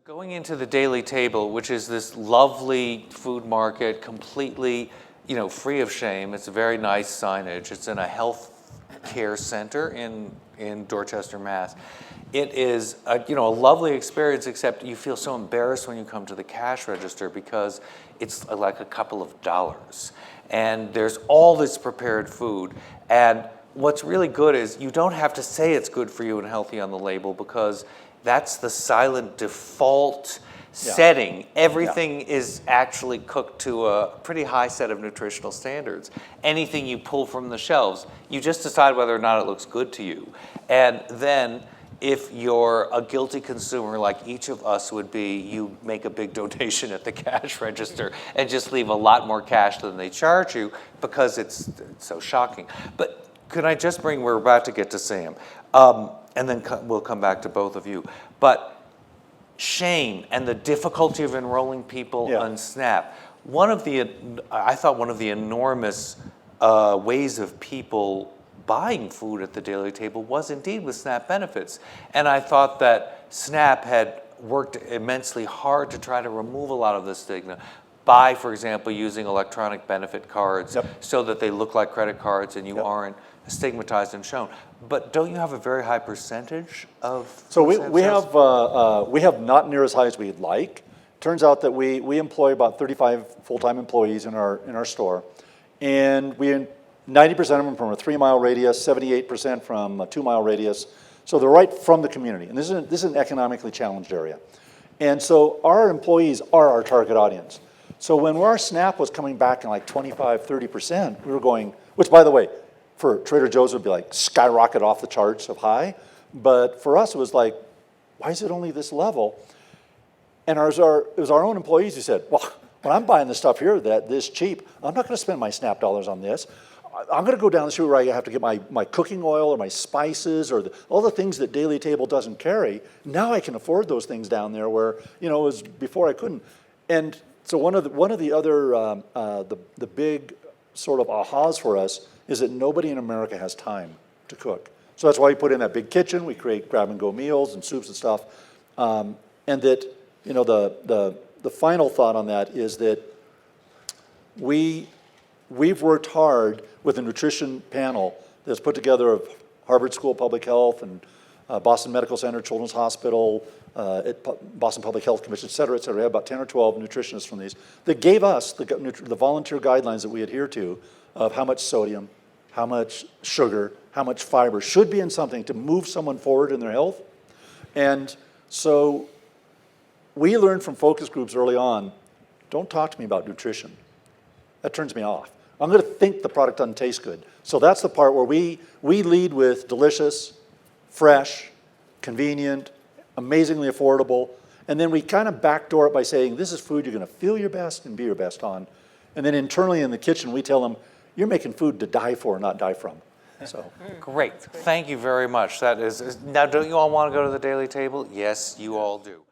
Going into the Daily Table, which is this lovely food market, completely, free of shame. It's a very nice signage. It's in a health care center in Dorchester, Mass. It is a lovely experience, except you feel so embarrassed when you come to the cash register because it's like a couple of dollars. And there's all this prepared food. And what's really good is you don't have to say it's good for you and healthy on the label because that's the silent default setting. Everything is actually cooked to a pretty high set of nutritional standards. Anything you pull from the shelves, you just decide whether or not it looks good to you. And then if you're a guilty consumer like each of us would be, you make a big donation at the cash register and just leave a lot more cash than they charge you because it's so shocking. But could I just we're about to get to Sam. And then we'll come back to both of you. But shame and the difficulty of enrolling people on SNAP. I thought one of the enormous ways of people buying food at the Daily Table was indeed with SNAP benefits. And I thought that SNAP had worked immensely hard to try to remove a lot of the stigma by, for example, using electronic benefit cards so that they look like credit cards and you aren't stigmatized and shown. But don't you have a very high percentage of? So we have not near as high as we'd like. Turns out that we employ about 35 full-time employees in our store, and 90% of them from a 3-mile radius, 78% from a 2-mile radius. So they're right from the community, and this is an economically challenged area. And so our employees are our target audience. So when our SNAP was coming back in like 25, 30%, we were going, which by the way, for Trader Joe's would be like skyrocket off the charts of high. But for us, it was like, why is it only this level? And it was our own employees who said, well, when I'm buying this stuff here this cheap, I'm not gonna spend my SNAP dollars on this. I'm gonna go down the street where I have to get my cooking oil or my spices or all the things that Daily Table doesn't carry. Now I can afford those things down there where, it was before I couldn't. And so one of the other, the big sort of ahas for us is that nobody in America has time to cook. So that's why we put in that big kitchen. We create grab-and-go meals and soups and stuff. And that, the final thought on that is that we've worked hard with a nutrition panel that's put together of Harvard School of Public Health and Boston Medical Center, Children's Hospital, Boston Public Health Commission, et cetera, et cetera. We have about 10 or 12 nutritionists from these that gave us the volunteer guidelines that we adhere to of how much sodium, how much sugar, how much fiber should be in something to move someone forward in their health. And so we learned from focus groups early on, don't talk to me about nutrition. That turns me off. I'm gonna think the product doesn't taste good. So that's the part where we lead with delicious, fresh, convenient, amazingly affordable, and then we kind of backdoor it by saying, this is food you're gonna feel your best and be your best on. And then internally in the kitchen, we tell them, you're making food to die for, not die from. So great. Thank you very much. That is now. Don't you all want to go to the Daily Table? Yes, you all do.